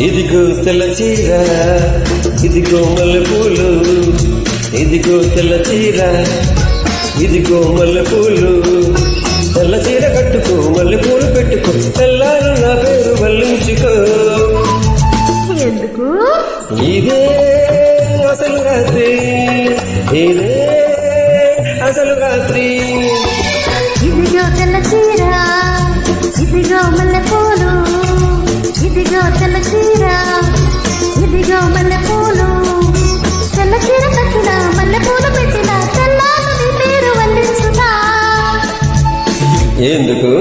ఇదిగో తెల్ల చీర, ఇదిగో మల్లెపూలు, ఇదిగో తెల్ల చీర, ఇదిగో మల్లెపూలు. తెల్ల చీర కట్టుకో, మల్లెపూలు పెట్టుకో, తెల్లారు నా పేరు వల్లించుకో. ఎందుకు? ఇదే అసలు రాత్రి, ఇదే అసలు రాత్రి. ఇదిగో తెల్ల చీర, ఇదిగో మల్లెపూలు, ఇదిగో తెల్ల చీర, ఇదిగో మల్లెపూలు. తెల్ల చీర కట్టిన, మల్లెపూలు పెట్టిన, తెల్లారు నీ పేరు వల్లించుతా. ఎందుకు?